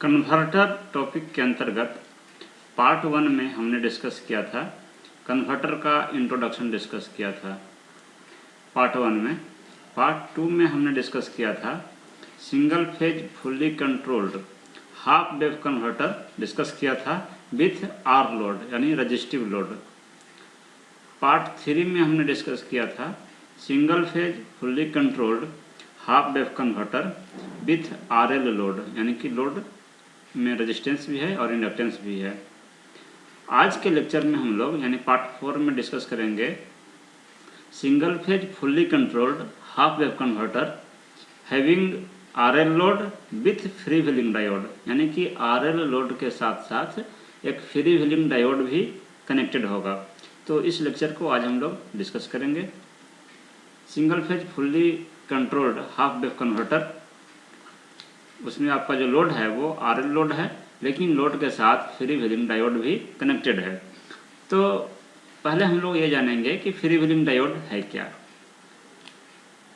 Converter topic के अंतर्गत part 1 में हमने डिस्कस किया था, कन्वर्टर का इंट्रोडक्शन डिस्कस किया था पार्ट 1 में। पार्ट 2 में हमने डिस्कस किया था single phase fully controlled half wave converter discuss किया था विथ आर लोड यानी रजिस्टिव लोड। पार्ट 3 में हमने डिस्कस किया था single phase fully controlled half wave converter with RL load यानी कि लोड में रेजिस्टेंस भी है और इंडक्टेंस भी है। आज के लेक्चर में हम लोग यानी पार्ट 4 में डिस्कस करेंगे single phase fully controlled half wave converter having RL load with free wheeling diode यानी कि आरएल लोड के साथ साथ एक फ्री व्हीलिंग डायोड भी कनेक्टेड होगा। तो इस लेक्चर को आज हम लोग डिस्कस करेंगे। Single phase fully controlled half wave converter, उसमें आपका जो लोड है वो आरएल लोड है, लेकिन लोड के साथ फ्री व्हीलिंग डायोड भी कनेक्टेड है। तो पहले हम लोग ये जानेंगे कि फ्री व्हीलिंग डायोड है क्या।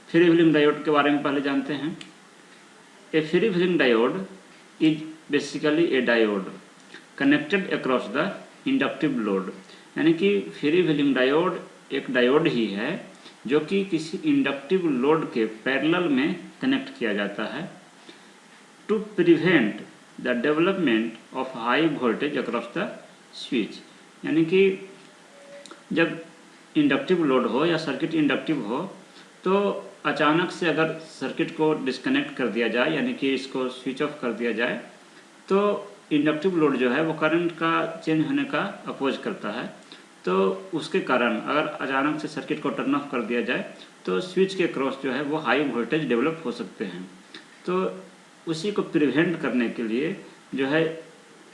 फ्री व्हीलिंग डायोड के बारे में पहले जानते हैं। A free wheeling diode is basically a diode connected across the inductive load यानी कि फ्री व्हीलिंग डायोड एक डायोड ही है जो कि किसी इंडक्टिव लोड के पैरेलल में कनेक्ट किया जाता है to prevent the development of high voltage across the switch. यानी कि जब इंडक्टिव लोड हो या सर्किट इंडक्टिव हो तो अचानक से अगर सर्किट को डिस्कनेक्ट कर दिया जाए यानी कि इसको स्विच ऑफ कर दिया जाए तो इंडक्टिव लोड जो है वो करंट का चेंज होने का अपोज करता है। तो उसके कारण अगर अचानक से सर्किट को टर्न ऑफ कर दिया जाए तो स्विच के क्रॉस जो है वो हाई वोल्टेज डेवलप हो सकते हैं। तो उसी को प्रिवेंट करने के लिए जो है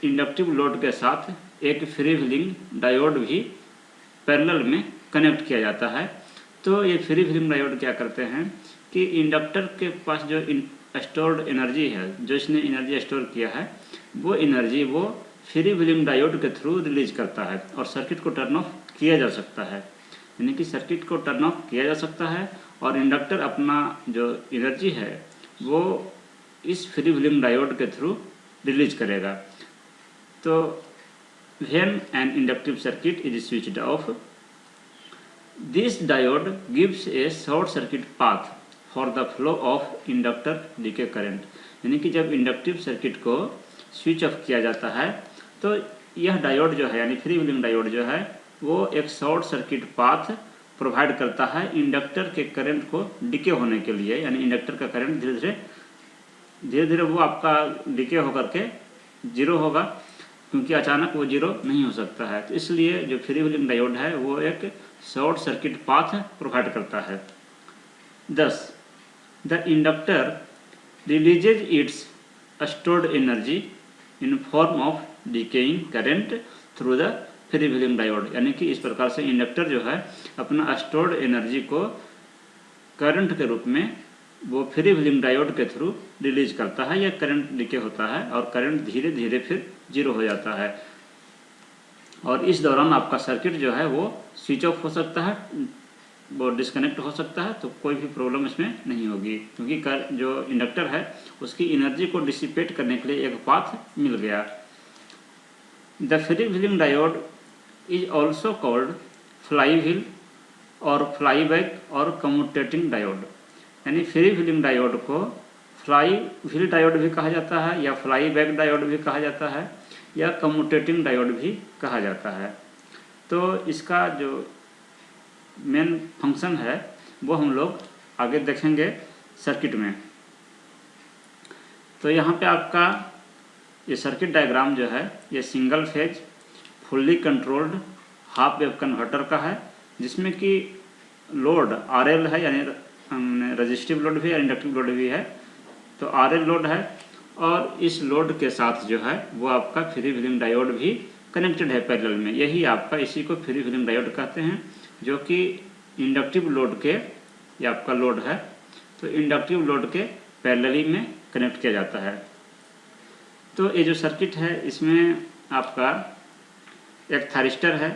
इंडक्टिव लोड के साथ एक फ्री व्हीलिंग डायोड भी पैरेलल में कनेक्ट किया जाता है। तो ये फ्री व्हीलिंग डायोड क्या करते हैं कि इंडक्टर के पास जो स्टोर्ड एनर्जी है, जो इसने एनर्जी स्टोर किया है, वो एनर्जी वो फ्री व्हीलिंग डायोड के थ्रू रिलीज करता है और सर्किट को टर्न ऑफ किया जा सकता है। यानी कि सर्किट को टर्न ऑफ किया जा सकता है और इंडक्टर अपना जो एनर्जी है वो इस फ्री व्हीलिंग डायोड के थ्रू रिलीज करेगा। तो when an inductive circuit is switched off, this diode gives a short circuit path for the flow of inductor decay current। यानी कि जब इंडक्टिव सर्किट को स्विच ऑफ किया जाता है तो यह डायोड जो है यानी फ्री व्हीलिंग डायोड जो है वो एक शॉर्ट सर्किट पाथ प्रोवाइड करता है इंडक्टर के करंट को डिके होने के लिए। यानी इंडक्टर का करंट धीरे धीरे वो आपका डिके होकर के जीरो होगा, क्योंकि अचानक वो जीरो नहीं हो सकता है। तो इसलिए जो फ्री व्हीलिंग डायोड है वो एक शॉर्ट सर्किट पाथ प्रोवाइड करता है। Thus, the inductor releases its stored energy in form of decaying current through the free wheeling diode. यानी कि इस प्रकार से इंडक्टर जो है अपना स्टोर्ड एनर्जी को करंट के रूप में वो फ्री व्हीलिंग डायोड के थ्रू रिलीज करता है। या करंट डिके होता है और करंट धीरे धीरे फिर जीरो हो जाता है और इस दौरान आपका सर्किट जो है वो स्विच ऑफ हो सकता है, वो डिस्कनेक्ट हो सकता है। तो कोई भी प्रॉब्लम इसमें नहीं होगी, क्योंकि जो इंडक्टर है उसकी एनर्जी को डिसिपेट करने के लिए एक पाथ मिल गया। The free wheeling diode is also called fly wheel और फ्लाई बैक और कम्यूटेटिंग डायोड। यानी फ्री व्हीलिंग डायोड को फ्लाई व्हील डायोड भी कहा जाता है या फ्लाई बैक डायोड भी कहा जाता है या कम्यूटेटिंग डायोड भी कहा जाता है। तो इसका जो मेन फंक्शन है वो हम लोग आगे देखेंगे सर्किट में। तो यहाँ पे आपका ये सर्किट डायग्राम जो है ये single phase fully controlled half wave converter का है, जिसमें कि लोड आरएल है यानी रेजिस्टिव लोड भी है, इंडक्टिव लोड भी है। तो आरएल लोड है और इस लोड के साथ जो है वो आपका फ्री व्हीलिंग डायोड भी कनेक्टेड है पैरेलल में। यही आपका इसी को फ्री व्हीलिंग डायोड कहते हैं, जो कि इंडक्टिव लोड के ये आपका लोड है तो इंडक्टिव लोड के पैरेलली में कनेक्ट किया जाता है। तो ये जो सर्किट है इसमें आपका एक थारिस्टर है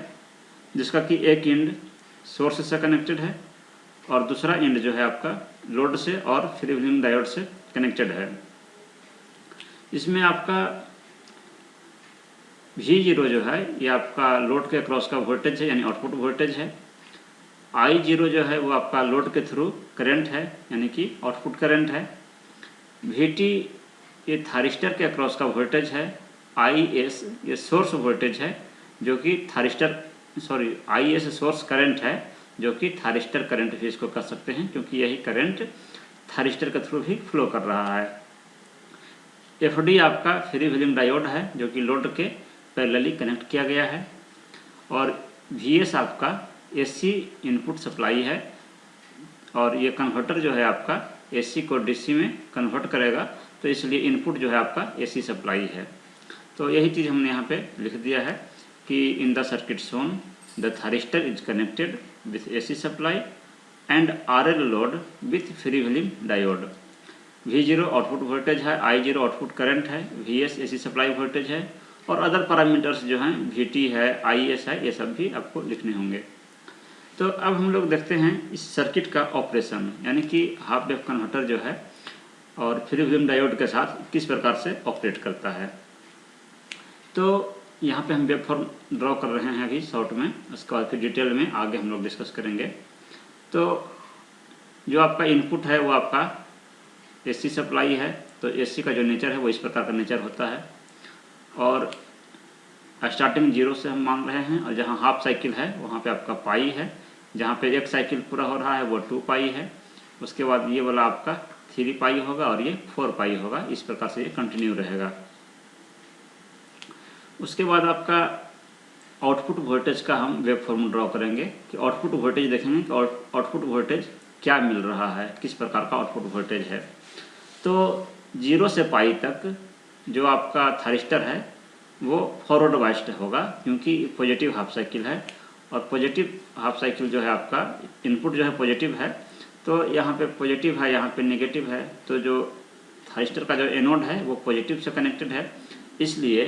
जिसका कि एक एंड सोर्स से कनेक्टेड है और दूसरा एंड जो है आपका लोड से और फ्री व्हीलिंग डायोड से कनेक्टेड है। इसमें आपका V0 जो है ये आपका लोड के अक्रॉस का वोल्टेज है, यानी आउटपुट वोल्टेज है। I0 जो है वो आपका लोड के थ्रू करंट है, यानी कि आउटपुट करंट है। Vt ये थारिस्टर के अक्रॉस का वोल्टेज है। Is ये सोर्स वोल्टेज है जो कि Is सोर्स करंट है जो कि थारिस्टर करंट भी इसको कर सकते हैं, क्योंकि यही करंट थारिस्टर के थ्रू भी फ्लो कर रहा है। Fd आपका फ्री व्हीलिंग डायोड है जो कि लोड के पैरेलली कनेक्ट किया गया है। और Vs आपका AC इनपुट सप्लाई है, और ये कन्वर्टर जो है आपका AC को DC में कन्वर्ट करेगा, तो इसलिए इनपुट जो है आपका AC सप्लाई है। तो यही चीज़ हमने यहाँ पे लिख दिया है कि in the circuit shown the thyristor is connected with AC supply and RL load with free wheeling diode. V0 output voltage है, I0 आउटपुट करंट है, Vs AC सप्लाई वोल्टेज है, और अदर पैरामीटर्स जो हैं Vt है, Is है, ये सब भी आपको लिखने होंगे। तो अब हम लोग देखते हैं इस सर्किट का ऑपरेशन, यानी कि हाफ वेव कन्वर्टर जो है और फ्री व्हीलिंग डायोड के साथ किस प्रकार से ऑपरेट करता है। तो यहाँ पे हम वेव फॉर्म ड्रॉ कर रहे हैं अभी शॉर्ट में, उसके बाद फिर डिटेल में आगे हम लोग डिस्कस करेंगे। तो जो आपका इनपुट है वो आपका AC सप्लाई है, तो AC का जो नेचर है वो इस प्रकार का नेचर होता है, और स्टार्टिंग 0 से हम मान रहे हैं, और जहाँ हाफ साइकिल है वहाँ पे आपका पाई है, जहाँ पे एक साइकिल पूरा हो रहा है वो 2 पाई है, उसके बाद ये वाला आपका 3 पाई होगा और ये 4 पाई होगा। इस प्रकार से ये कंटिन्यू रहेगा। उसके बाद आपका आउटपुट वोल्टेज का हम वेव फॉर्म ड्रॉ करेंगे कि आउटपुट वोल्टेज देखेंगे कि आउटपुट वोल्टेज क्या मिल रहा है, किस प्रकार का आउटपुट वोल्टेज है। तो 0 से पाई तक जो आपका थारिस्टर है वो फॉरवर्ड बाइस्ड होगा, क्योंकि पॉजिटिव हाफ साइकिल है, और पॉजिटिव हाफ साइकिल जो है आपका इनपुट जो है पॉजिटिव है, तो यहाँ पे पॉजिटिव है, यहाँ पे नेगेटिव है, तो जो थारिस्टर का जो एनोड है वो पॉजिटिव से कनेक्टेड है, इसलिए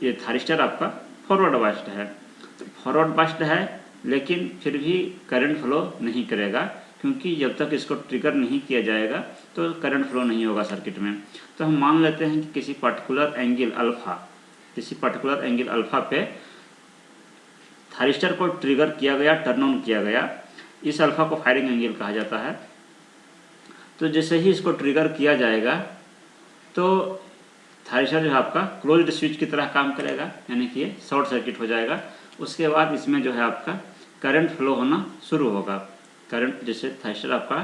ये थारिस्टर आपका फॉरवर्ड बाइस्ड है। तो फॉरवर्ड बाइस्ड है लेकिन फिर भी करंट फ्लो नहीं करेगा, क्योंकि जब तक इसको ट्रिगर नहीं किया जाएगा तो करंट फ्लो नहीं होगा सर्किट में। तो हम मान लेते हैं कि किसी पर्टिकुलर एंगल अल्फा पे थारिस्टर को ट्रिगर किया गया, टर्न ऑन किया गया। इस अल्फा को फायरिंग एंगल कहा जाता है। तो जैसे ही इसको ट्रिगर किया जाएगा तो थारिस्टर जो है आपका क्लोज्ड स्विच की तरह काम करेगा, यानी कि ये शॉर्ट सर्किट हो जाएगा। उसके बाद इसमें जो है आपका करंट फ्लो होना शुरू होगा। करंट जैसे थारिस्टर आपका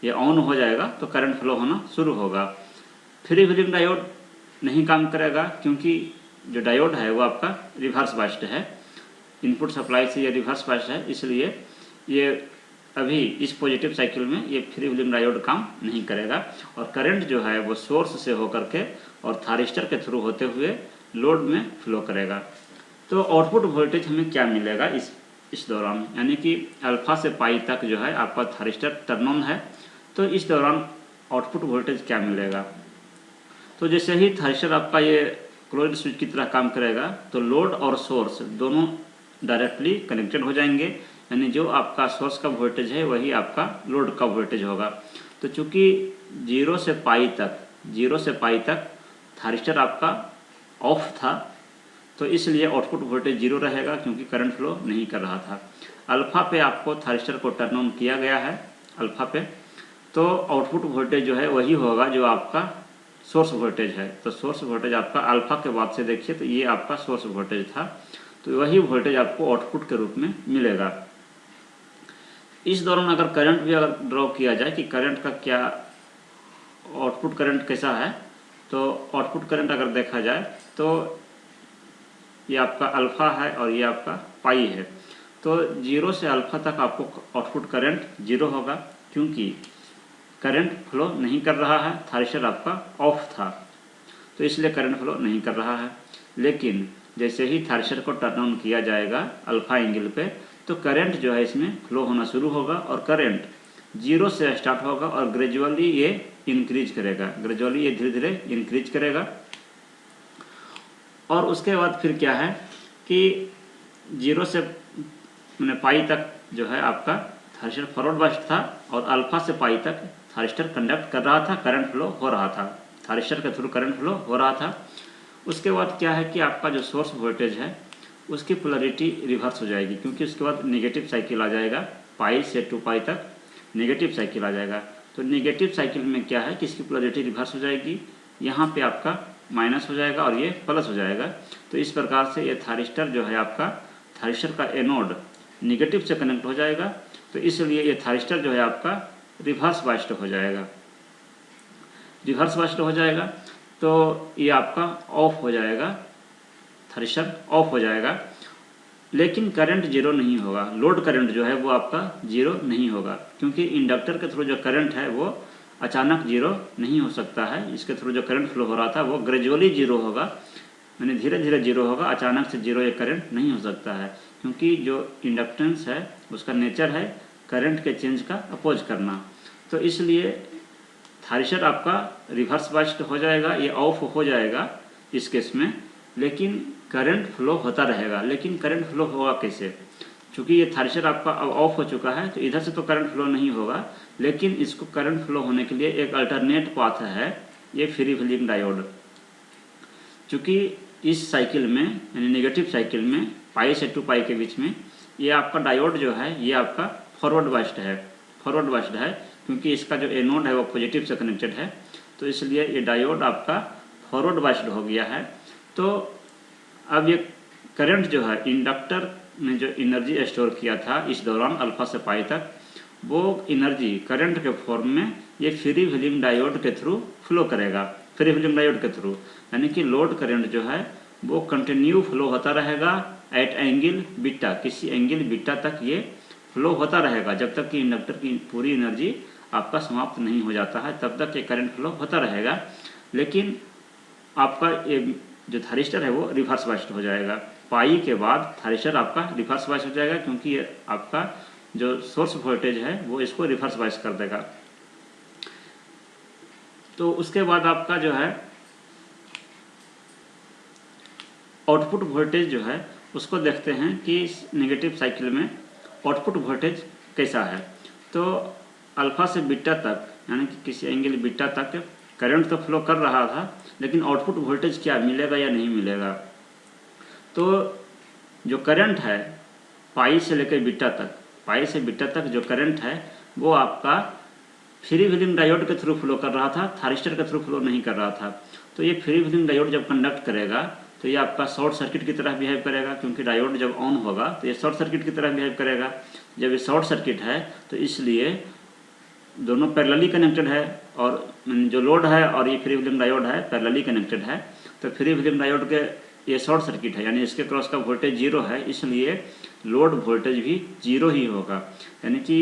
ये ऑन हो जाएगा तो करंट फ्लो होना शुरू होगा। फ्री व्हीलिंग डायोड नहीं काम करेगा, क्योंकि जो डायोड है वो आपका रिवर्स बाइस्ड है, इनपुट सप्लाई से ये रिवर्स बाइस्ड है, इसलिए ये अभी इस पॉजिटिव साइकिल में ये फ्री व्हीलिंग डायोड काम नहीं करेगा, और करंट जो है वो सोर्स से होकर के और थारिस्टर के थ्रू होते हुए लोड में फ्लो करेगा। तो आउटपुट वोल्टेज हमें क्या मिलेगा इस दौरान, यानी कि अल्फा से पाई तक जो है आपका थारिस्टर टर्न ऑन है, तो इस दौरान आउटपुट वोल्टेज क्या मिलेगा। तो जैसे ही थारिस्टर आपका ये क्लोज्ड स्विच की तरह काम करेगा तो लोड और सोर्स दोनों डायरेक्टली कनेक्टेड हो जाएंगे, यानी जो आपका सोर्स का वोल्टेज है वही आपका लोड का वोल्टेज होगा। तो चूंकि 0 से पाई तक थारिस्टर आपका ऑफ था, तो इसलिए आउटपुट वोल्टेज 0 रहेगा, क्योंकि करंट फ्लो नहीं कर रहा था। अल्फा पे आपको थारिस्टर को टर्न ऑन किया गया है अल्फा पे, तो आउटपुट वोल्टेज जो है वही होगा जो आपका सोर्स वोल्टेज है। तो सोर्स वोल्टेज आपका अल्फा के बाद से देखिए तो ये आपका सोर्स वोल्टेज था, तो वही वोल्टेज आपको आउटपुट के रूप में मिलेगा। इस दौरान अगर करंट भी अगर ड्रॉ किया जाए कि करंट का क्या आउटपुट करंट कैसा है, तो आउटपुट करंट अगर देखा जाए तो ये आपका अल्फा है और ये आपका पाई है। तो 0 से अल्फा तक आपको आउटपुट करंट 0 होगा, क्योंकि करंट फ्लो नहीं कर रहा है, थारिस्टर आपका ऑफ था, तो इसलिए करंट फ्लो नहीं कर रहा है। लेकिन जैसे ही थारिस्टर को टर्न ऑन किया जाएगा अल्फा एंगल पे, तो करंट जो है इसमें फ्लो होना शुरू होगा, और करंट 0 से स्टार्ट होगा और ग्रेजुअली ये इंक्रीज करेगा, ग्रेजुअली ये धीरे धीरे इंक्रीज करेगा। और उसके बाद फिर क्या है कि 0 से पाई तक जो है आपका थारिस्टर फॉरवर्ड बाइस्ड था, और अल्फा से पाई तक थारिस्टर कंडक्ट कर रहा था, करंट फ्लो हो रहा था। थारिस्टर के थ्रू करंट फ्लो हो रहा था। उसके बाद क्या है कि आपका जो सोर्स वोल्टेज है उसकी पोलरिटी रिवर्स हो जाएगी, क्योंकि उसके बाद नेगेटिव साइकिल आ जाएगा, पाई से 2 पाई तक नेगेटिव साइकिल आ जाएगा। तो नेगेटिव साइकिल में क्या है कि इसकी पोलरिटी रिवर्स हो जाएगी, यहाँ पे आपका माइनस हो जाएगा और ये प्लस हो जाएगा। तो इस प्रकार से ये थारिस्टर जो है आपका, थारिस्टर का एनोड नेगेटिव से कनेक्ट हो जाएगा, तो इसलिए ये थारिस्टर जो है आपका रिवर्स बाइस्ड हो जाएगा। रिवर्स बाइस्ड हो जाएगा तो ये आपका ऑफ हो जाएगा, थारिस्टर ऑफ हो जाएगा, लेकिन करंट जीरो नहीं होगा। लोड करंट जो है वो आपका जीरो नहीं होगा, क्योंकि इंडक्टर के थ्रू जो करंट है वो अचानक जीरो नहीं हो सकता है। इसके थ्रू जो करंट फ्लो हो रहा था वो ग्रेजुअली जीरो होगा, यानी धीरे धीरे जीरो होगा, अचानक से जीरो ये करंट नहीं हो सकता है, क्योंकि जो इंडक्टेंस है उसका नेचर है करंट के चेंज का अपोज करना। तो इसलिए थारिस्टर आपका रिवर्स बाइस्ड हो जाएगा, ये ऑफ हो जाएगा इस केस में, लेकिन करंट फ्लो होता रहेगा। लेकिन करंट फ्लो होगा कैसे? चूँकि ये थारिस्टर आपका अब ऑफ हो चुका है तो इधर से तो करंट फ्लो नहीं होगा, लेकिन इसको करंट फ्लो होने के लिए एक अल्टरनेट पाथ है, ये फ्री व्हीलिंग डायोड। चूँकि इस साइकिल में यानी नेगेटिव साइकिल में पाई से 2 पाई के बीच में ये आपका डायोड जो है ये आपका फॉरवर्ड बाइस्ड है, फॉरवर्ड बाइस्ड है, क्योंकि इसका जो एनोड है वो पॉजिटिव से कनेक्टेड है, तो इसलिए ये डायोड आपका फॉरवर्ड बाइस्ड हो गया है। तो अब ये करंट जो है इंडक्टर ने जो एनर्जी स्टोर किया था इस दौरान अल्फा से पाई तक, वो एनर्जी करंट के फॉर्म में ये फ्री व्हीलिंग डायोड के थ्रू फ्लो करेगा, फ्री व्हीलिंग डायोड के थ्रू, यानी कि लोड करंट जो है वो कंटिन्यू फ्लो होता रहेगा एट एंगल बीटा, किसी एंगल बीटा तक ये फ्लो होता रहेगा, जब तक कि इंडक्टर की पूरी एनर्जी आपका समाप्त नहीं हो जाता है तब तक ये करंट फ्लो होता रहेगा। लेकिन आपका ये जो थारिस्टर है वो रिवर्स बाइस्ड हो जाएगा, पाई के बाद थारिस्टर आपका रिवर्स बाइस्ड हो जाएगा, क्योंकि ये आपका जो सोर्स वोल्टेज है वो इसको रिवर्स बाइस्ड कर देगा। तो उसके बाद आपका जो है आउटपुट वोल्टेज जो है उसको देखते हैं कि इस नेगेटिव साइकिल में आउटपुट वोल्टेज कैसा है। तो अल्फा से बीटा तक यानी कि किसी एंगल बीटा तक करंट तो फ्लो कर रहा था, लेकिन आउटपुट वोल्टेज क्या मिलेगा या नहीं मिलेगा। तो जो करंट है पाई से लेकर बीटा तक, पाई से बीटा तक जो करंट है वो आपका फ्री व्हीलिंग डायोड के थ्रू फ्लो कर रहा था, थारिस्टर के थ्रू फ्लो नहीं कर रहा था। तो ये फ्री व्हीलिंग डायोड जब कंडक्ट करेगा तो ये आपका शॉर्ट सर्किट की तरह बिहेव करेगा, क्योंकि डायोड जब ऑन होगा तो ये शॉर्ट सर्किट की तरह बिहेव करेगा। जब ये शॉर्ट सर्किट है तो इसलिए दोनों पैरेलली कनेक्टेड है, और जो लोड है और ये फ्री व्हीलिंग डायोड है पैरेलली कनेक्टेड है। तो फ्री व्हीलिंग डायोड के ये शॉर्ट सर्किट है, यानी इसके क्रॉस का वोल्टेज जीरो है, इसलिए लोड वोल्टेज भी जीरो ही होगा। यानी कि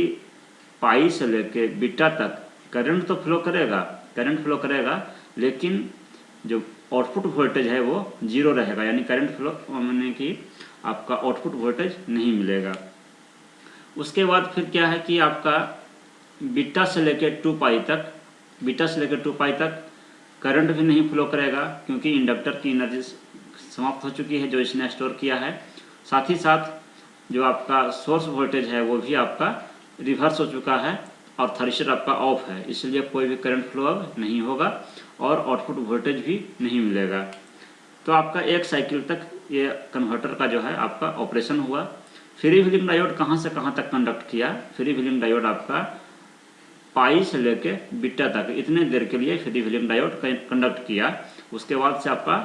पाई से लेके बीटा तक करंट तो फ्लो करेगा, करंट फ्लो करेगा, लेकिन जो आउटपुट वोल्टेज है वो जीरो रहेगा, यानी करंट फ्लो यानी कि आपका आउटपुट वोल्टेज नहीं मिलेगा। उसके बाद फिर क्या है कि आपका बीटा से लेके 2 पाई तक, बीटा से लेकर 2 पाई तक करंट भी नहीं फ्लो करेगा, क्योंकि इंडक्टर की एनर्जी समाप्त हो चुकी है जो इसने स्टोर किया है। साथ ही साथ जो आपका सोर्स वोल्टेज है वो भी आपका रिवर्स हो चुका है और थारिस्टर आपका ऑफ है, इसलिए कोई भी करंट फ्लो अब नहीं होगा और आउटपुट वोल्टेज भी नहीं मिलेगा। तो आपका एक साइकिल तक ये कन्वर्टर का जो है आपका ऑपरेशन हुआ। फ्री व्हीलिंग डायोड कहाँ से कहाँ तक कंडक्ट किया? फ्री व्हीलिंग डायोड आपका पाई से लेके बीटा तक इतने देर के लिए फ्री व्हीलिंग डायोड कंडक्ट किया। उसके बाद से आपका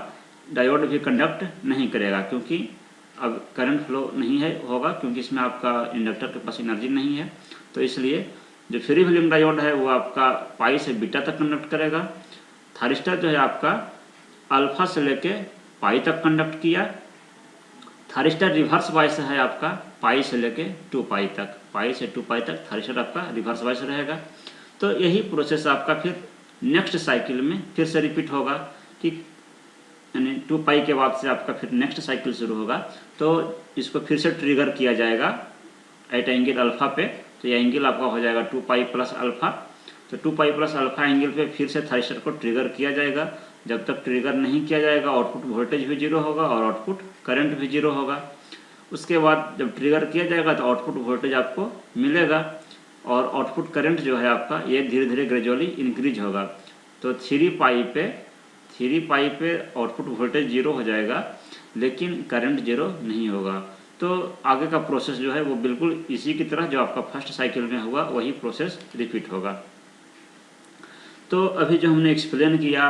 डायोड भी कंडक्ट नहीं करेगा, क्योंकि अब करंट फ्लो नहीं है होगा, क्योंकि इसमें आपका इंडक्टर के पास एनर्जी नहीं है। तो इसलिए जो फ्री व्हीलिंग डायोड है वो आपका पाई से बीटा तक कंडक्ट करेगा। थारिस्टर जो है आपका अल्फा से लेके पाई तक कंडक्ट किया। थारिस्टर रिवर्स बाइस है आपका पाई से लेके 2 पाई तक, पाई से 2 पाई तक थारिस्टर आपका रिवर्स बाइस रहेगा। तो यही प्रोसेस आपका फिर नेक्स्ट साइकिल में फिर से रिपीट होगा कि यानी 2 पाई के बाद से आपका फिर नेक्स्ट साइकिल शुरू होगा। तो इसको फिर से ट्रिगर किया जाएगा एट एंगल अल्फा पे। तो ये एंगल आपका हो जाएगा 2 पाई प्लस अल्फा। तो 2 पाई प्लस अल्फा एंगल पे फिर से थारिस्टर को ट्रिगर किया जाएगा। जब तक ट्रिगर नहीं किया जाएगा आउटपुट वोल्टेज भी जीरो होगा और आउटपुट करंट भी जीरो होगा। उसके बाद जब ट्रिगर किया जाएगा तो आउटपुट वोल्टेज आपको मिलेगा और आउटपुट करंट जो है आपका ये धीरे धीरे ग्रेजुअली इंक्रीज होगा। तो 3 पाई पे आउटपुट वोल्टेज 0 हो जाएगा, लेकिन करंट 0 नहीं होगा। तो आगे का प्रोसेस जो है वो बिल्कुल इसी की तरह जो आपका फर्स्ट साइकिल में हुआ वही प्रोसेस रिपीट होगा। तो अभी जो हमने एक्सप्लेन किया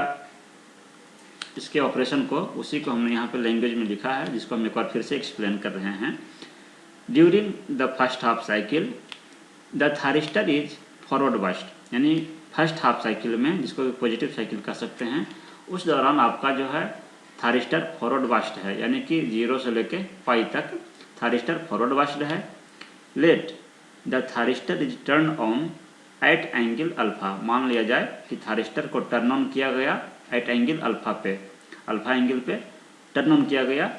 इसके ऑपरेशन को, उसी को हमने यहाँ पे लैंग्वेज में लिखा है, जिसको हम एक बार फिर से एक्सप्लेन कर रहे हैं। During the first half cycle the thyristor is forward biased, यानी फर्स्ट हाफ साइकिल में, जिसको पॉजिटिव साइकिल कह सकते हैं, उस दौरान आपका जो है थारिस्टर फॉरवर्ड बाइस्ड है, यानी कि 0 से लेके पाई तक थारिस्टर फॉरवर्ड बाइस्ड है। Let the thyristor is turn on at angle alpha, मान लिया जाए कि थारिस्टर को टर्न ऑन किया गया एट एंगल अल्फा पे, अल्फा एंगल पे टर्न ऑन किया गया।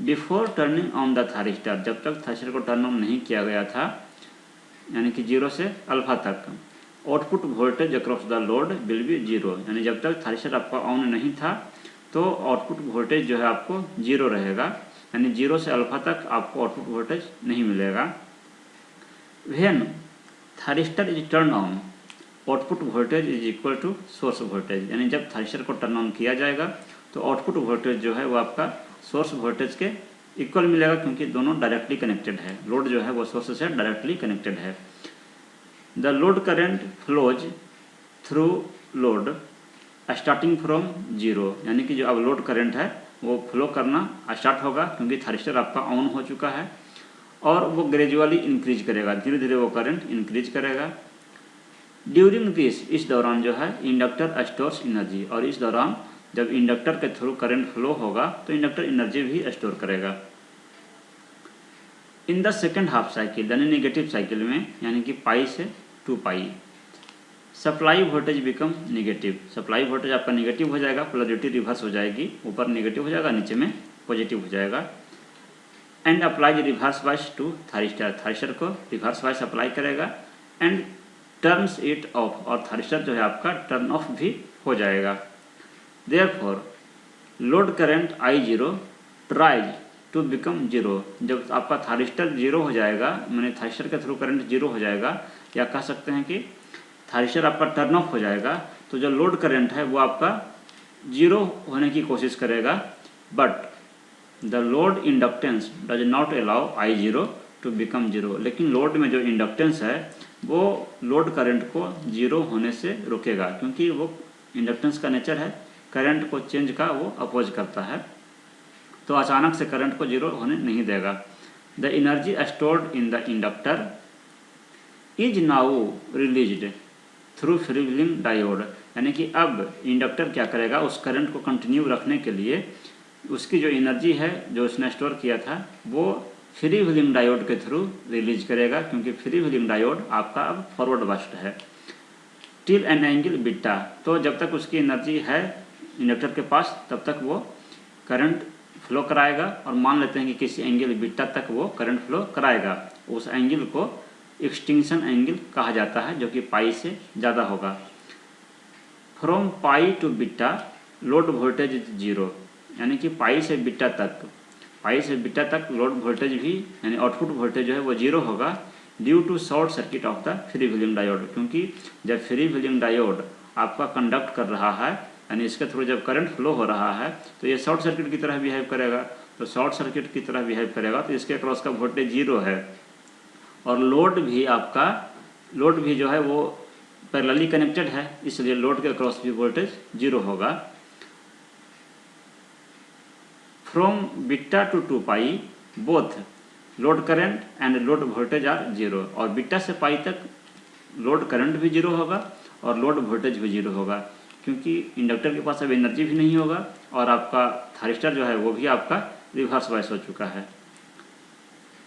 Before turning on the thyristor, जब तक थारिस्टर को टर्न ऑन नहीं किया गया था, यानी कि 0 से अल्फा तक, output voltage across the load will be 0, यानी जब तक थारिस्टर आपका ऑन नहीं था तो आउटपुट वोल्टेज जो है आपको 0 रहेगा, यानी 0 से अल्फा तक आपको आउटपुट वोल्टेज नहीं मिलेगा। When thyristor is turn on output voltage is equal to source voltage, यानी जब थारिस्टर को टर्न ऑन किया जाएगा तो आउटपुट वोल्टेज जो है वो आपका सोर्स वोल्टेज के इक्वल मिलेगा, क्योंकि दोनों डायरेक्टली कनेक्टेड है, लोड जो है वो सोर्स से डायरेक्टली कनेक्टेड है। The load current flows through load starting from 0, यानी कि जो अब लोड करंट है वो फ्लो करना स्टार्ट होगा, क्योंकि थारिस्टर आपका ऑन हो चुका है, और वो ग्रेजुअली इंक्रीज करेगा, धीरे धीरे वो करंट इंक्रीज करेगा। ड्यूरिंग दिस, इस दौरान जो है इंडक्टर स्टोर्स एनर्जी, और इस दौरान जब इंडक्टर के थ्रू करंट फ्लो होगा तो इंडक्टर एनर्जी भी स्टोर करेगा। In the second half cycle, यानी नेगेटिव साइकिल में, यानी कि पाई से 2 pi, supply voltage become negative, supply voltage आपका नेगेटिव हो जाएगा, पोलैरिटी रिवर्स हो जाएगी, ऊपर नेगेटिव हो जाएगा, नीचे में पॉजिटिव हो जाएगा। And apply reverse bias to thyristor, thyristor को रिवर्स वाइस अप्लाई करेगा, एंड टर्न्स इट ऑफ, और थारिस्टर जो है आपका टर्न ऑफ भी हो जाएगा। Therefore load current I0 tries to become 0, जब आपका थारिस्टर 0 हो जाएगा, मैंने थारिस्टर के थ्रू करंट 0 हो जाएगा, या कह सकते हैं कि थारिस्टर आपका टर्न ऑफ हो जाएगा, तो जो लोड करंट है वो आपका 0 होने की कोशिश करेगा, but the load inductance does not allow I0 to become 0, लेकिन लोड में जो इंडक्टेंस है वो लोड करंट को 0 होने से रोकेगा, क्योंकि वो इंडक्टेंस का नेचर है करंट को चेंज का वो अपोज करता है, तो अचानक से करंट को 0 होने नहीं देगा। The energy stored in the inductor is now released through freewheeling diode, यानी कि अब इंडक्टर क्या करेगा, उस करंट को कंटिन्यू रखने के लिए उसकी जो एनर्जी है जो उसने स्टोर किया था वो फ्रीव्हीलिंग डायोड के थ्रू रिलीज करेगा, क्योंकि फ्रीव्हीलिंग डायोड आपका अब फॉरवर्ड बाइस्ड है। टिल एन एंगल बीटा, तो जब तक उसकी एनर्जी है इंडक्टर के पास तब तक वो करंट फ्लो कराएगा, और मान लेते हैं कि किसी एंगल बीटा तक वो करंट फ्लो कराएगा, उस एंगल को एक्सटिंक्शन एंगल कहा जाता है, जो कि पाई से ज़्यादा होगा। From pi to beta load voltage is 0, यानी कि पाई से बीटा तक लोड वोल्टेज भी, यानी आउटपुट वोल्टेज जो है वो 0 होगा, due to short circuit of the freewheeling diode, क्योंकि जब फ्रीव्हीलिंग डायोड आपका कंडक्ट कर रहा है, यानी इसके थ्रू जब करंट फ्लो हो रहा है तो ये शॉर्ट सर्किट की तरह बिहेव करेगा, तो शॉर्ट सर्किट की तरह बिहेव करेगा तो इसके अक्रॉस का वोल्टेज 0 है, और लोड भी जो है वो पैरेलली कनेक्टेड है, इसलिए लोड के अक्रॉस भी वोल्टेज 0 होगा। From beta to 2 pi both load current and load voltage are 0, और बीटा से पाई तक लोड करंट भी 0 होगा और लोड वोल्टेज भी 0 होगा, क्योंकि इंडक्टर के पास अब एनर्जी भी नहीं होगा, और आपका थारिस्टर जो है वो भी आपका रिवर्स वाइस हो चुका है।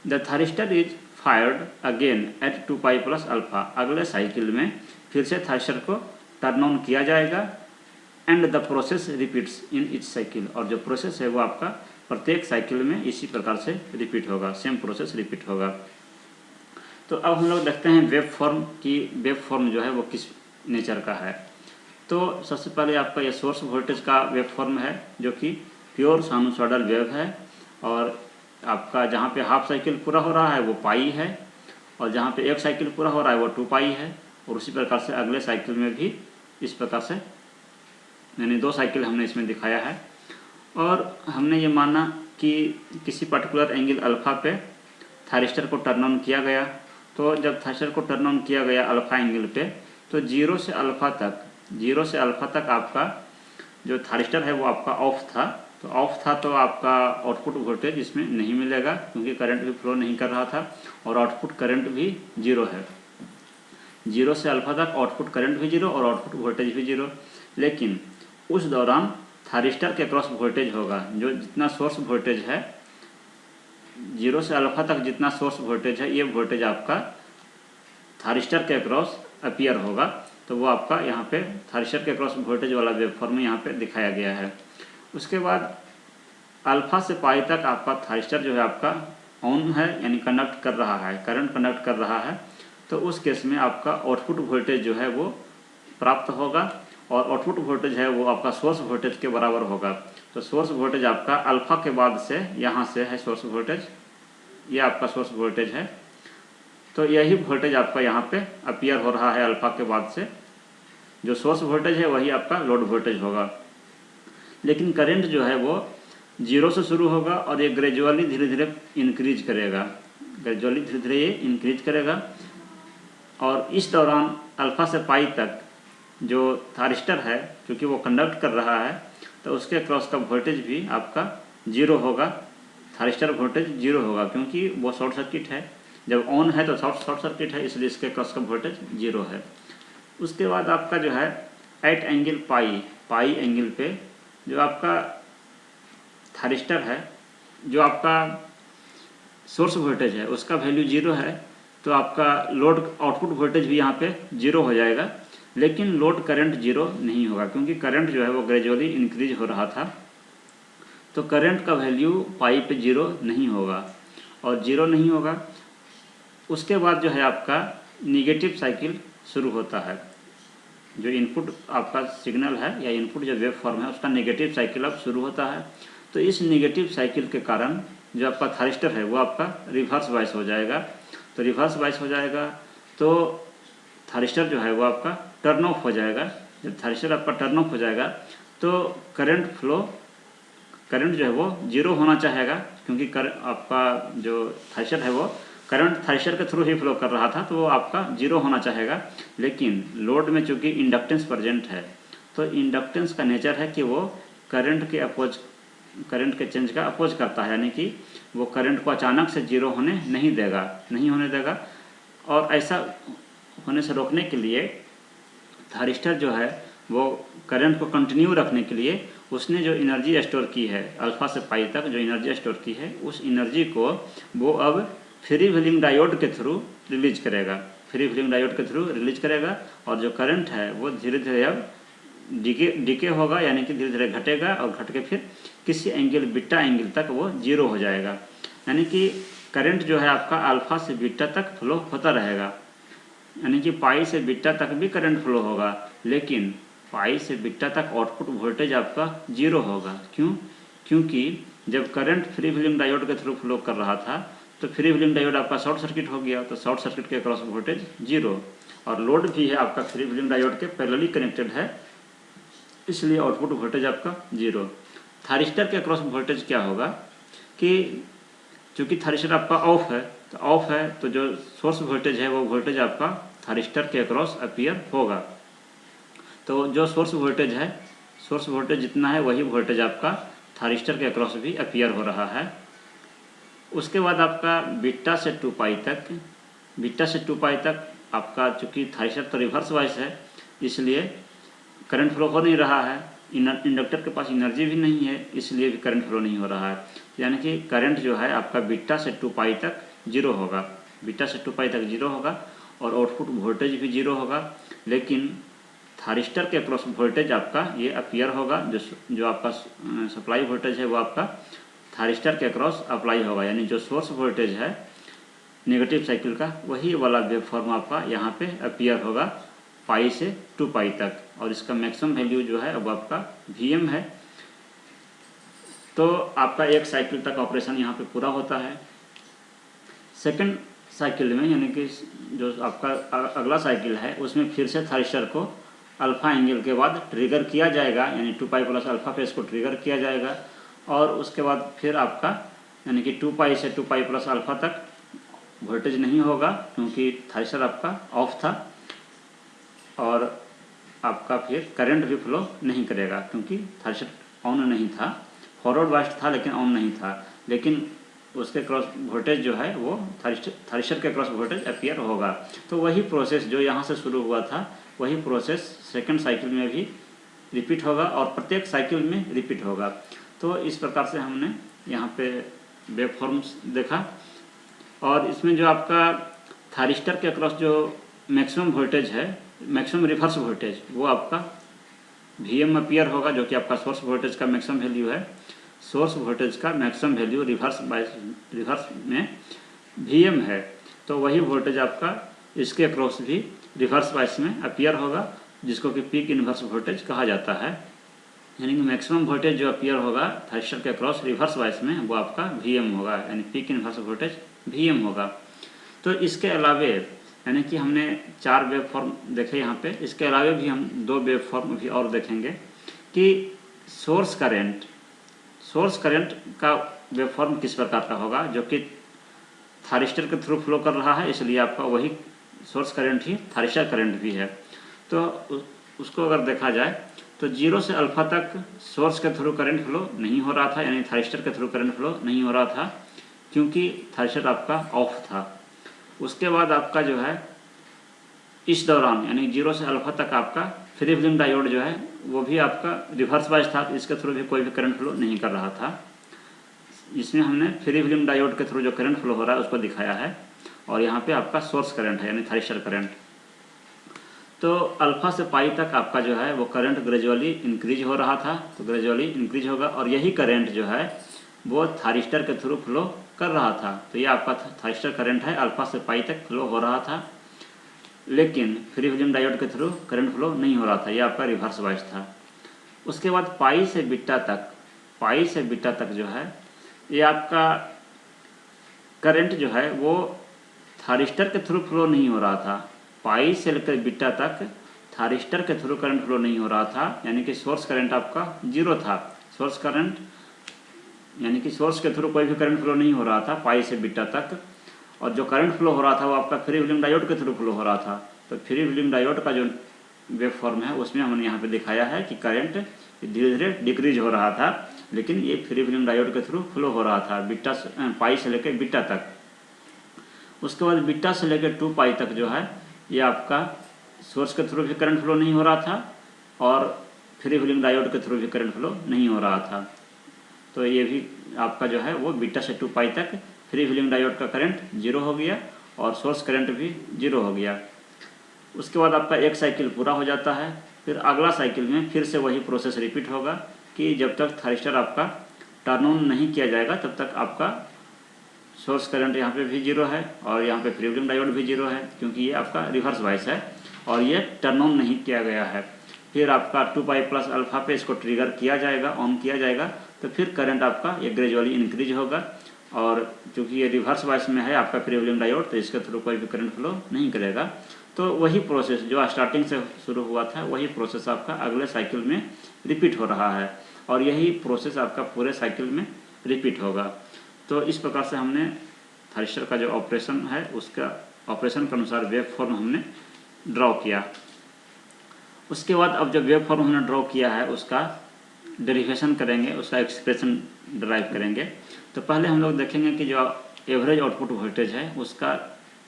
The thyristor is fired again at 2 pi plus alpha, अगले साइकिल में फिर से थारिस्टर को टर्न ऑन किया जाएगा, and the process repeats in each cycle, और जो प्रोसेस है वो आपका प्रत्येक साइकिल में इसी प्रकार से रिपीट होगा, सेम प्रोसेस रिपीट होगा। तो अब हम लोग देखते हैं वेव फॉर्म जो है वो किस नेचर का है। तो सबसे पहले आपका ये सोर्स वोल्टेज का वेव फॉर्म है, जो कि प्योर साइनसॉइडल वेव है, और आपका जहाँ पे हाफ साइकिल पूरा हो रहा है वो पाई है, और जहाँ पे एक साइकिल पूरा हो रहा है वो 2 पाई है, और उसी प्रकार से अगले साइकिल में भी इस प्रकार से यानी 2 साइकिल हमने इसमें दिखाया है। और हमने ये माना कि किसी पर्टिकुलर एंगल अल्फ़ा पे थायरिस्टर को टर्न ऑन किया गया। तो जब थायरिस्टर को टर्न ऑन किया गया अल्फ़ा एंगल पे, तो 0 से अल्फ़ा तक आपका जो थायरिस्टर है वो आपका ऑफ था। तो आपका आउटपुट वोल्टेज इसमें नहीं मिलेगा, क्योंकि करंट भी फ्लो नहीं कर रहा था और आउटपुट करंट भी 0 है। 0 से अल्फ़ा तक आउटपुट करंट भी 0 और आउटपुट वोल्टेज भी 0। लेकिन उस दौरान थायरिस्टर के क्रॉस वोल्टेज होगा, जो जितना सोर्स वोल्टेज है 0 से अल्फ़ा तक जितना सोर्स वोल्टेज है, ये वोल्टेज आपका थायरिस्टर के क्रॉस अपीयर होगा। तो वो आपका यहाँ पे थायरिस्टर के क्रॉस वोल्टेज वाला वेवफॉर्म यहाँ पे दिखाया गया है। उसके बाद अल्फ़ा से पाई तक आपका थायरिस्टर जो है आपका ऑन है, यानी कंडक्ट कर रहा है, करंट कंडक्ट कर रहा है। तो उस केस में आपका आउटपुट वोल्टेज जो है वो प्राप्त होगा और आउटपुट वोल्टेज है वो आपका सोर्स वोल्टेज के बराबर होगा। तो सोर्स वोल्टेज आपका अल्फ़ा के बाद से यहाँ से है सोर्स वोल्टेज, ये आपका सोर्स वोल्टेज है। तो यही वोल्टेज आपका यहाँ पे अपीयर हो रहा है अल्फ़ा के बाद से। जो सोर्स वोल्टेज है वही आपका लोड वोल्टेज होगा। लेकिन करंट जो है वो 0 से शुरू होगा और ये ग्रेजुअली धीरे धीरे इंक्रीज करेगा। और इस दौरान अल्फ़ा से पाई तक जो थायरिस्टर है, क्योंकि वो कंडक्ट कर रहा है, तो उसके क्रॉस का वोल्टेज भी आपका 0 होगा। थायरिस्टर वोल्टेज 0 होगा, क्योंकि वो शॉर्ट सर्किट है। जब ऑन है तो शॉर्ट सर्किट है, इसलिए इसके क्रॉस का वोल्टेज 0 है। उसके बाद आपका जो है एट एंगल पाई एंगल पे जो आपका थायरिस्टर है, जो आपका सोर्स वोल्टेज है, उसका वैल्यू 0 है। तो आपका लोड आउटपुट वोल्टेज भी यहाँ पे 0 हो जाएगा। लेकिन लोड करंट 0 नहीं होगा, क्योंकि करंट जो है वो ग्रेजुअली इंक्रीज हो रहा था। तो करंट का वैल्यू पाई पे 0 नहीं होगा और 0 नहीं होगा। उसके बाद जो है आपका निगेटिव साइकिल शुरू होता है। जो इनपुट आपका सिग्नल है या इनपुट जो वेव फॉर्म है, उसका नेगेटिव साइकिल अब शुरू होता है। तो इस नेगेटिव साइकिल के कारण जो आपका थायरिस्टर है वो आपका रिवर्स बायस हो जाएगा। तो रिवर्स बायस हो जाएगा तो थायरिस्टर जो है वो आपका टर्न ऑफ हो जाएगा। जब थायरिस्टर आपका टर्न ऑफ हो जाएगा तो करंट जो है वो 0 होना चाहेगा, क्योंकि आपका जो थायरिस्टर है वो करंट थायरिस्टर के थ्रू ही फ्लो कर रहा था, तो वो आपका 0 होना चाहेगा। लेकिन लोड में चूंकि इंडक्टेंस प्रेजेंट है, तो इंडक्टेंस का नेचर है कि वो करंट के चेंज का अपोज करता है, यानी कि वो करंट को अचानक से 0 नहीं होने देगा। और ऐसा होने से रोकने के लिए थायरिस्टर जो है वो करंट को कंटिन्यू रखने के लिए उसने जो एनर्जी स्टोर की है अल्फ़ा से पाई तक, जो एनर्जी स्टोर की है, उस एनर्जी को वो अब फ्री व्हीलिंग डायोड के थ्रू रिलीज करेगा। और जो करंट है वो धीरे धीरे अब डिके होगा, यानी कि धीरे धीरे घटेगा और घट के फिर किसी एंगल बीटा एंगल तक वो 0 हो जाएगा। यानी कि करंट जो है आपका अल्फ़ा से बीटा तक फ्लो होता रहेगा, यानी कि पाई से बीटा तक भी करंट फ्लो होगा। लेकिन पाई से बीटा तक आउटपुट वोल्टेज आपका 0 होगा। क्योंकि जब करंट फ्री व्हीलिंग डायोड के थ्रू फ्लो कर रहा था, तो फ्री व्हीलिंग डायोड आपका शॉर्ट सर्किट हो गया, तो शॉर्ट सर्किट के क्रॉस वोल्टेज 0। और लोड भी है आपका फ्री व्हीलिंग डायोड के पैरेलली कनेक्टेड है, इसलिए आउटपुट वोल्टेज आपका 0। थायरिस्टर के क्रॉस वोल्टेज क्या होगा कि चूँकि थायरिस्टर आपका ऑफ है, तो जो सोर्स वोल्टेज है वो वोल्टेज आपका थायरिस्टर के क्रॉस अपीयर होगा। तो जो सोर्स वोल्टेज जितना है वही वोल्टेज आपका थायरिस्टर के क्रॉस भी अपीयर हो रहा है। उसके बाद आपका बीटा से 2 पाई तक आपका चूँकि थायरिस्टर तो रिवर्स वाइस है, इसलिए करंट फ्लो हो नहीं रहा है। इंडक्टर के पास एनर्जी भी नहीं है, इसलिए भी करंट फ्लो नहीं हो रहा है। यानी कि करंट जो है आपका बीटा से 2 पाई तक 0 होगा और आउटपुट वोल्टेज भी 0 होगा। लेकिन थायरिस्टर के क्रॉस वोल्टेज आपका ये अपीयर होगा, जो आपका सप्लाई वोल्टेज है वो आपका थायरिस्टर के क्रॉस अप्लाई होगा, यानी जो सोर्स वोल्टेज है नेगेटिव साइकिल का, वही वाला वेव फॉर्म आपका यहाँ पे अपीयर होगा पाई से 2 पाई तक। और इसका मैक्सिमम वैल्यू जो है अब आपका Vm है। तो आपका एक साइकिल तक ऑपरेशन यहाँ पे पूरा होता है। सेकंड साइकिल में, यानी कि जो आपका अगला साइकिल है, उसमें फिर से थायरिस्टर को अल्फ़ा एंगल के बाद ट्रिगर किया जाएगा, यानी 2 पाई प्लस अल्फ़ा पे इसको ट्रिगर किया जाएगा। और उसके बाद फिर आपका यानी कि 2 पाई से 2 पाई प्लस अल्फ़ा तक वोल्टेज नहीं होगा, क्योंकि थाइस्टर आपका ऑफ था। और आपका फिर करंट भी फ्लो नहीं करेगा, क्योंकि थाइस्टर ऑन नहीं था, फॉरवर्ड बायस्ड था लेकिन ऑन नहीं था। लेकिन उसके क्रॉस वोल्टेज जो है वो थाइस्टर के क्रॉस वोल्टेज अपीयर होगा। तो वही प्रोसेस जो यहाँ से शुरू हुआ था, वही प्रोसेस सेकंड साइकिल में भी रिपीट होगा और प्रत्येक साइकिल में रिपीट होगा। तो इस प्रकार से हमने यहाँ पे वेव फॉर्म्स देखा। और इसमें जो आपका थाइस्टर के अक्रॉस जो मैक्सिमम वोल्टेज है, मैक्सिमम रिवर्स वोल्टेज, वो आपका Vm अपीयर होगा, जो कि आपका सोर्स वोल्टेज का मैक्सिमम वैल्यू है। सोर्स वोल्टेज का मैक्सिमम वैल्यू रिवर्स में Vm है, तो वही वोल्टेज आपका इसके अक्रॉस भी रिवर्स बायस में अपीयर होगा, जिसको कि पीक इनवर्स वोल्टेज कहा जाता है। यानी कि मैक्सिमम वोल्टेज जो अपीयर होगा थाइस्टर के अक्रॉस रिवर्स बायस में, वो आपका Vm होगा, यानी पीक इनवर्स वोल्टेज Vm होगा। तो इसके अलावे यानी कि हमने 4 वेव फॉर्म देखे यहाँ पे। इसके अलावे भी हम 2 वेव फॉर्म भी और देखेंगे कि सोर्स करंट का वेव फॉर्म किस प्रकार का होगा, जो कि थाइस्टर के थ्रू फ्लो कर रहा है, इसलिए आपका वही सोर्स करंट ही थाइस्टर करंट भी है। तो उसको अगर देखा जाए तो 0 से अल्फ़ा तक सोर्स के थ्रू करंट फ्लो नहीं हो रहा था, यानी थाइस्टर के थ्रू करंट फ्लो नहीं हो रहा था, क्योंकि थाइस्टर आपका ऑफ था। उसके बाद आपका जो है इस दौरान यानी 0 से अल्फ़ा तक आपका फ्री व्हीलिंग डायोड जो है वो भी आपका रिवर्स बायस था, इसके थ्रू भी कोई भी करंट फ्लो नहीं कर रहा था। इसमें हमने फ्री व्हीलिंग डायोड के थ्रू जो करंट फ्लो हो रहा है उसको दिखाया है। और यहाँ पे आपका सोर्स करंट है, यानी थाइस्टर करंट। तो अल्फ़ा से पाई तक आपका जो है वो करंट ग्रेजुअली इंक्रीज हो रहा था, तो ग्रेजुअली इंक्रीज होगा। और यही करंट जो है वो थाइस्टर के थ्रू फ्लो कर रहा था। तो ये आपका थाइस्टर करंट है, अल्फ़ा से पाई तक फ्लो हो रहा था, लेकिन फ्री व्हीलिंग डायोड के थ्रू करंट फ्लो नहीं हो रहा था, ये आपका रिवर्स बायस था। उसके बाद पाई से बीटा तक जो है ये आपका करंट जो है वो थाइस्टर के थ्रू फ्लो नहीं हो रहा था। पाई से लेकर बीटा तक थाइस्टर के थ्रू करंट फ्लो नहीं हो रहा था, यानी कि सोर्स करंट आपका 0 था। सोर्स करंट यानी कि सोर्स के थ्रू कोई भी करंट फ्लो नहीं हो रहा था पाई से बीटा तक। और जो करंट फ्लो हो रहा था वो आपका फ्री व्हीलिंग डायोड के थ्रू फ्लो हो रहा था। तो फ्री व्हीलिंग डायोड का जो वेव फॉर्म है उसमें हमने यहाँ पे दिखाया है कि करंट धीरे धीरे डिक्रीज हो रहा था, लेकिन ये फ्री व्हीलिंग डायोड के थ्रू फ्लो हो रहा था पाई से लेकर बीटा तक। उसके बाद बीटा से लेकर 2 पाई तक जो है ये आपका सोर्स के थ्रू भी करंट फ्लो नहीं हो रहा था और फ्री व्हीलिंग डायोड के थ्रू भी करंट फ्लो नहीं हो रहा था। तो ये भी आपका जो है वो बीटा से 2 पाई तक फ्री व्हीलिंग डायोड का करंट 0 हो गया और सोर्स करंट भी 0 हो गया। उसके बाद आपका एक साइकिल पूरा हो जाता है। फिर अगला साइकिल में फिर से वही प्रोसेस रिपीट होगा कि जब तक थाइस्टर आपका टर्न ऑन नहीं किया जाएगा तब तक आपका सोर्स करंट यहाँ पे भी 0 है और यहाँ पे फ्री व्हीलिंग डायोड भी 0 है, क्योंकि ये आपका रिवर्स बायस है और ये टर्न ऑन नहीं किया गया है। फिर आपका 2 पाई प्लस अल्फ़ा पे इसको ट्रिगर किया जाएगा, ऑन किया जाएगा, तो फिर करंट आपका ये ग्रेजुअली इंक्रीज होगा। और चूँकि ये रिवर्स बायस में है आपका फ्री व्हीलिंग डायोड, तो इसके थ्रू कोई भी करंट फ्लो नहीं करेगा। तो वही प्रोसेस जो स्टार्टिंग से शुरू हुआ था वही प्रोसेस आपका अगले साइकिल में रिपीट हो रहा है और यही प्रोसेस आपका पूरे साइकिल में रिपीट होगा। तो इस प्रकार से हमने थाइस्टर का जो ऑपरेशन है उसका ऑपरेशन के अनुसार वेव फॉर्म हमने ड्रॉ किया। उसके बाद अब जब वेव फॉर्म हमने ड्रॉ किया है उसका डेरिवेशन करेंगे, उसका एक्सप्रेशन ड्राइव करेंगे। तो पहले हम लोग देखेंगे कि जो एवरेज आउटपुट वोल्टेज है उसका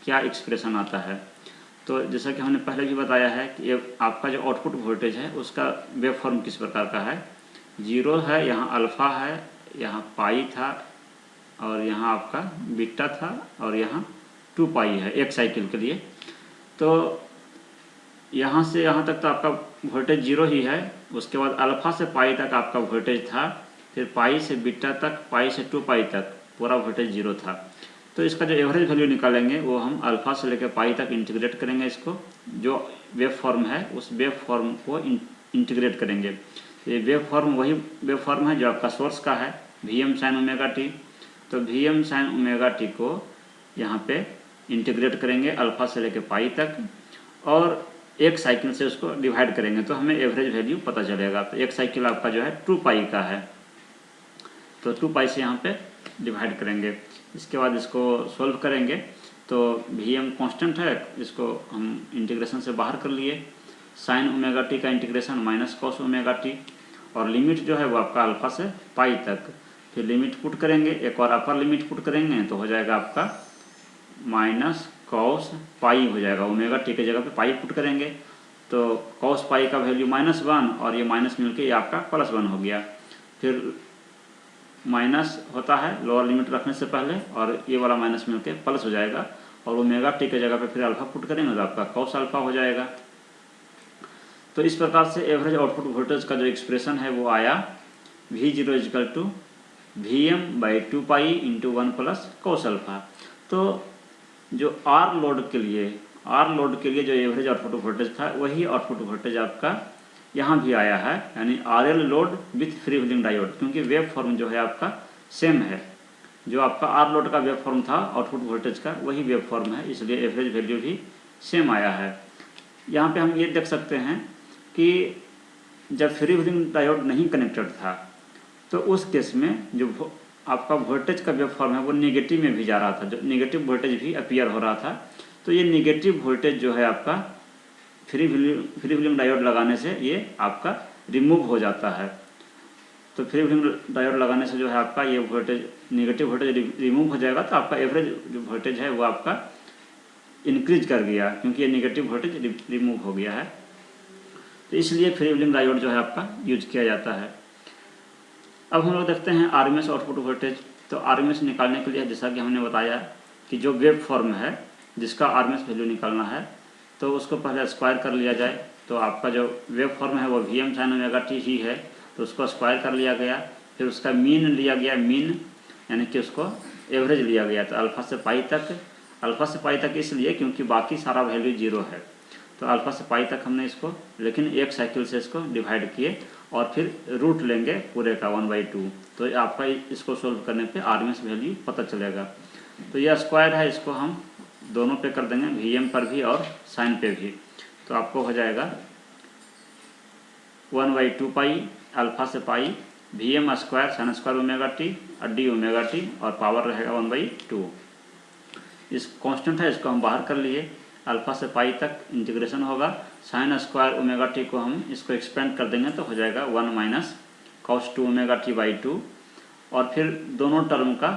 क्या एक्सप्रेशन आता है। तो जैसा कि हमने पहले भी बताया है कि आपका जो आउटपुट वोल्टेज है उसका वेव फॉर्म किस प्रकार का है। 0 है, यहाँ अल्फ़ा है, यहाँ पाई था और यहाँ आपका बीटा था और यहाँ 2 पाई है एक साइकिल के लिए। तो यहाँ से यहाँ तक तो आपका वोल्टेज 0 ही है। उसके बाद अल्फ़ा से पाई तक आपका वोल्टेज था, फिर पाई से बीटा तक, पाई से 2 पाई तक पूरा वोल्टेज 0 था। तो इसका जो एवरेज वैल्यू निकालेंगे वो हम अल्फ़ा से लेकर पाई तक इंटीग्रेट करेंगे। इसको जो वेव फॉर्म है उस वेव फॉर्म को इंटीग्रेट करेंगे। ये वेव फॉर्म वही वेव फॉर्म है जो आपका सोर्स का है Vm sin ओमेगा टी। तो Vm sin ओमेगा टी को यहाँ पे इंटीग्रेट करेंगे अल्फ़ा से लेकर पाई तक। और एक साइकिल से उसको डिवाइड करेंगे तो हमें एवरेज वैल्यू पता चलेगा। तो एक साइकिल आपका जो है 2 पाई का है, तो 2 पाई से यहाँ पे डिवाइड करेंगे। इसके बाद इसको सोल्व करेंगे तो Vm कांस्टेंट है, इसको हम इंटीग्रेशन से बाहर कर लिए। साइन ओमेगा टी का integration minus cos omega T, और लिमिट जो है वो आपका अल्फा से पाई तक। फिर लिमिट पुट करेंगे, एक और अपर लिमिट पुट करेंगे तो हो जाएगा आपका माइनस कॉस पाई हो जाएगा। ओमेगा टी की जगह पे पाई पुट करेंगे तो कॉस पाई का वैल्यू -1 और ये माइनस मिलके ये आपका +1 हो गया। फिर माइनस होता है लोअर लिमिट रखने से पहले और ये वाला माइनस मिलके प्लस हो जाएगा, और ओमेगा टी की जगह पे फिर अल्फा पुट करेंगे तो आपका कॉस अल्फा हो जाएगा। तो इस प्रकार से एवरेज आउटपुट वोल्टेज का जो एक्सप्रेशन है वो आया V0 = Vm/2 pi into 1 plus cos alpha. तो जो आर लोड के लिए जो एवरेज आउटपुट वोल्टेज था वही आउटपुट वोल्टेज आपका यहाँ भी आया है, यानी RL load with free wheeling diode, क्योंकि वेव फॉर्म जो है आपका सेम है। जो आपका आर लोड का वेव फॉर्म था आउटपुट वोल्टेज का वही वेव फॉर्म है, इसलिए एवरेज वैल्यू भी सेम आया है। यहाँ पे हम ये देख सकते हैं कि जब फ्री व्हीलिंग डायोड नहीं कनेक्टेड था तो उस केस में जो आपका वोल्टेज का वेव फॉर्म है वो नेगेटिव में भी जा रहा था, जो नेगेटिव वोल्टेज भी अपीयर हो रहा था। तो ये नेगेटिव वोल्टेज जो है आपका फ्री व्हीलिंग डायोड लगाने से ये आपका रिमूव हो जाता है। तो फ्री व्हीलिंग डायोड लगाने से जो है आपका ये वोल्टेज नेगेटिव वोल्टेज रिमूव हो जाएगा, तो आपका एवरेज जो वोल्टेज है वो आपका इंक्रीज कर गया, क्योंकि ये नेगेटिव वोल्टेज रिमूव हो गया है। तो इसलिए फ्री व्हीलिंग डायोड जो है आपका यूज किया जाता है। अब हम लोग देखते हैं आरएमएस आउटपुट वोल्टेज। तो आरएमएस निकालने के लिए जैसा कि हमने बताया कि जो वेव फॉर्म है जिसका आरएमएस वैल्यू निकालना है तो उसको पहले स्क्वायर कर लिया जाए। तो आपका जो वेव फॉर्म है वो Vm sin ओमेगा टी ही है, तो उसको स्क्वायर कर लिया गया। फिर उसका मीन लिया गया, मीन यानी कि उसको एवरेज लिया गया। तो अल्फा से पाई तक इसलिए क्योंकि बाकी सारा वैल्यू 0 है, तो अल्फा से पाई तक हमने इसको, लेकिन एक साइकिल से इसको डिवाइड किए और फिर रूट लेंगे पूरे का 1/2। तो आपका इसको सोल्व करने पे आरएमएस वैल्यू पता चलेगा। तो यह स्क्वायर है, इसको हम दोनों पे कर देंगे, Vm पर भी और साइन पे भी। तो आपको हो जाएगा 1/2 पाई अल्फा से पाई Vm square sine square omega T और डी ओमेगा टी, और पावर रहेगा 1/2। इस कांस्टेंट है, इसको हम बाहर कर लिए। अल्फा से पाई तक इंटीग्रेशन होगा, साइन स्क्वायर ओमेगा टी को हम इसको एक्सपेंड कर देंगे तो हो जाएगा 1 minus cos 2 omega T by 2, और फिर दोनों टर्म का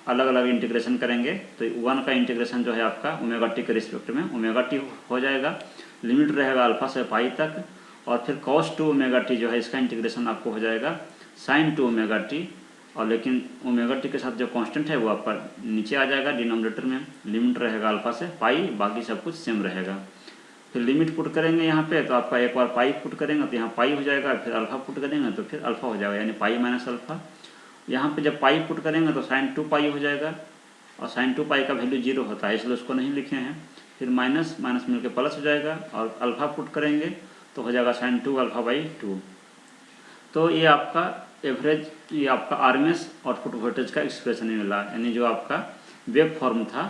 अलग अलग इंटीग्रेशन करेंगे। तो 1 का इंटीग्रेशन जो है आपका ओमेगा टी के रिस्पेक्ट में ओमेगा टी हो जाएगा, लिमिट रहेगा अल्फा से पाई तक, और फिर कॉस 2 ओमेगा टी जो है इसका इंटीग्रेशन आपको हो जाएगा साइन 2 ओमेगा टी, और लेकिन ओमेगा टी के साथ जो कांस्टेंट है वो आपका नीचे आ जाएगा डिनोमिनेटर में। लिमिट रहेगा अल्फा से पाई, बाकी सब कुछ सेम रहेगा। फिर लिमिट पुट करेंगे यहाँ पे, तो आपका एक बार पाई पुट करेंगे तो यहाँ पाई हो जाएगा, फिर अल्फा पुट करेंगे तो फिर अल्फा हो जाएगा, यानी पाई माइनस अल्फा। यहाँ पे जब पाई पुट करेंगे तो साइन 2 पाई हो जाएगा, और साइन 2 पाई का वैल्यू 0 होता है इसलिए उसको नहीं लिखे हैं। फिर माइनस माइनस मिलकर प्लस हो जाएगा, और अल्फा पुट करेंगे तो हो जाएगा साइन 2 अल्फा बाई 2। तो ये आपका एवरेज, ये आपका आरएमएस आउटपुट वोल्टेज का एक्सप्रेशन मिला, यानी जो आपका वेव फॉर्म था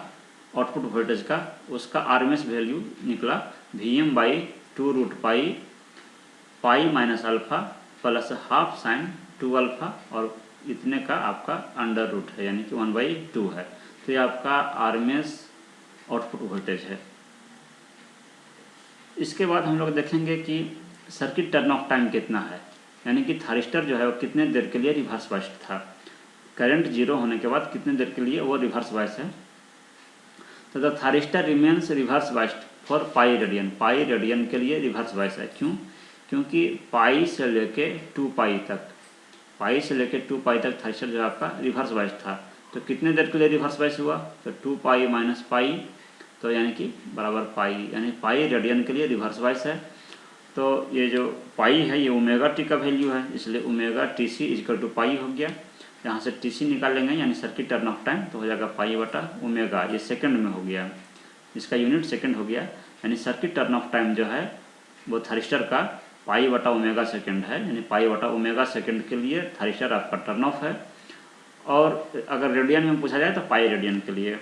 आउटपुट वोल्टेज का उसका आरएमएस वैल्यू निकला Vm/2 root pi minus alpha plus half sine 2 alpha, और इतने का आपका अंडर रूट है, यानी कि 1/2 है। तो ये आपका आरएमएस आउटपुट वोल्टेज है। इसके बाद हम लोग देखेंगे कि सर्किट टर्न ऑफ टाइम कितना है, यानी कि थारिस्टर जो है वो कितने देर के लिए रिवर्स बाइस्ड था, करंट 0 होने के बाद कितने देर के लिए वो रिवर्स बाइस्ड है। तो the thyristor remains reverse biased for pi radian के लिए रिवर्स बाइस्ड है। क्यों? क्योंकि पाई से लेके 2 पाई तक थारिस्टर जो है आपका रिवर्स बाइस्ड था। तो कितने देर के लिए रिवर्स बाइस्ड हुआ, तो 2 पाई माइनस पाई, तो यानी कि बराबर पाई, यानी पाई रेडियन के लिए रिवर्स बाइस्ड है। तो ये जो पाई है ये ओमेगा टी का वैल्यू है, इसलिए omega T C equal to pi हो गया। यहाँ से टी सी निकालेंगे यानी सर्किट टर्न ऑफ टाइम, तो हो जाएगा पाई बटा ओमेगा, ये सेकंड में हो गया, इसका यूनिट सेकंड हो गया। यानी सर्किट टर्न ऑफ टाइम जो है वो थारिस्टर का पाई बटा ओमेगा सेकंड है, यानी पाई बटा ओमेगा सेकंड के लिए थारिस्टर आपका टर्न ऑफ है। और अगर रेडियन में पूछा जाए तो पाई रेडियन के लिए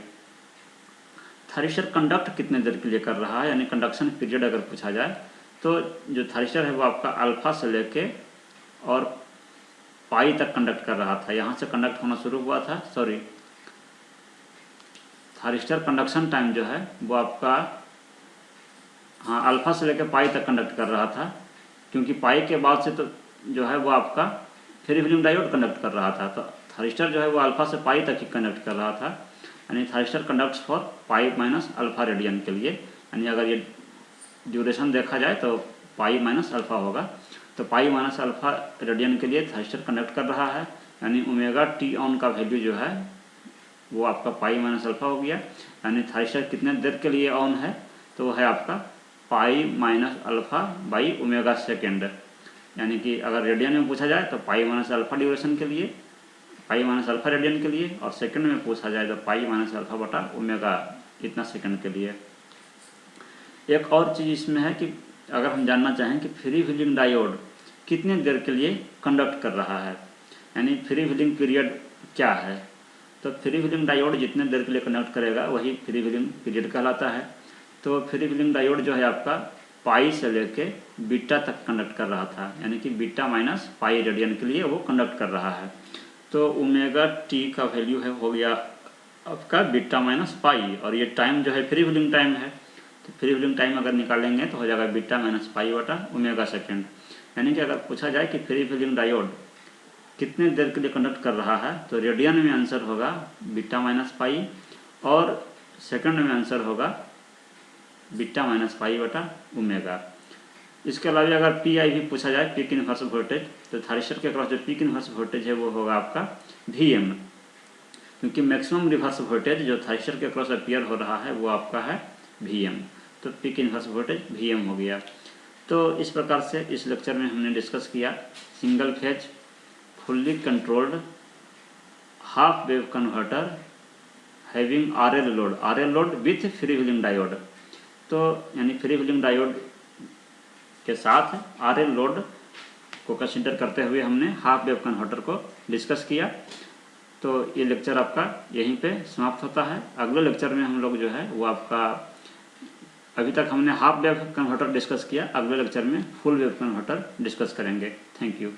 थायरिस्टर कंडक्ट कितने देर के लिए कर रहा है, यानी कंडक्शन पीरियड अगर पूछा जाए तो जो थायरिस्टर है वो आपका अल्फा से लेके और पाई तक कंडक्ट कर रहा था। यहाँ से कंडक्ट होना शुरू हुआ था, सॉरी, थायरिस्टर कंडक्शन टाइम जो है वो आपका हाँ अल्फा से लेकर पाई तक कंडक्ट कर रहा था, क्योंकि पाई के बाद से तो जो है वो आपका फ्री व्हीलिंग डायोड कंडक्ट कर रहा था। तो थायरिस्टर जो है वो अल्फा से पाई तक ही कंडक्ट कर रहा था, यानी thyristor conducts for pi minus alpha radian के लिए, यानी अगर ये ड्यूरेशन देखा जाए तो पाई माइनस अल्फा होगा। तो पाई माइनस अल्फा रेडियन के लिए थायरिस्टर कंडक्ट कर रहा है, यानी ओमेगा टी ऑन का वैल्यू जो है वो आपका पाई माइनस अल्फा हो गया। यानी थायरिस्टर कितने देर के लिए ऑन है, तो वो है आपका पाई minus alpha by omega second, यानी कि अगर रेडियन में पूछा जाए तो पाई माइनस अल्फा ड्यूरेशन के लिए, पाई माइनस अल्फा रेडियन के लिए, और सेकंड में पूछा जाए तो पाई माइनस अल्फा बटा ओमेगा इतना सेकंड के लिए। एक और चीज़ इसमें है कि अगर हम जानना चाहें कि फ्री व्हीलिंग डायोड कितने देर के लिए कंडक्ट कर रहा है, यानी फ्री व्हीलिंग पीरियड क्या है, तो फ्री व्हीलिंग डायोड जितने देर के लिए कंडक्ट करेगा वही फ्री व्हीलिंग पीरियड कहलाता है। तो फ्री व्हीलिंग डायोड जो है आपका पाई से लेके बीटा तक कंडक्ट कर रहा था, यानी कि बीटा माइनस पाई रेडियन के लिए वो कंडक्ट कर रहा है। तो ओमेगा टी का वैल्यू है हो गया आपका बीटा माइनस पाई, और ये टाइम जो है फ्री व्हीलिंग टाइम है, तो फ्री व्हीलिंग टाइम अगर निकालेंगे तो हो जाएगा बीटा माइनस पाई बटा ओमेगा सेकेंड। यानी कि अगर पूछा जाए कि फ्री व्हीलिंग डायोड कितने देर के लिए कंडक्ट कर रहा है, तो रेडियन में आंसर होगा बीटा माइनस पाई, और सेकंड में आंसर होगा बीटा माइनस पाई बटा ओमेगा। इसके अलावा अगर पी आई भी पूछा जाए, पीक इनवर्स वोल्टेज, तो थायरिस्टर के अक्रॉस जो पीक इनवर्स वोल्टेज है वो होगा आपका वी एम, क्योंकि मैक्सिमम रिवर्स वोल्टेज जो थायरिस्टर के अक्रॉस अपीयर हो रहा है वो आपका है वी एम, तो peak inverse voltage V M हो गया। तो इस प्रकार से इस लेक्चर में हमने डिस्कस किया single phase fully controlled half wave converter having RL load with free wheeling diode. तो यानी फ्री व्हीलिंग डायोड के साथ आरएल लोड को कंसीडर करते हुए हमने हाफ वेव कन्वर्टर को डिस्कस किया। तो ये लेक्चर आपका यहीं पे समाप्त होता है। अगले लेक्चर में हम लोग जो है वो आपका, अभी तक हमने हाफ वेव कन्वर्टर डिस्कस किया, अगले लेक्चर में फुल वेव कन्वर्टर डिस्कस करेंगे। Thank you.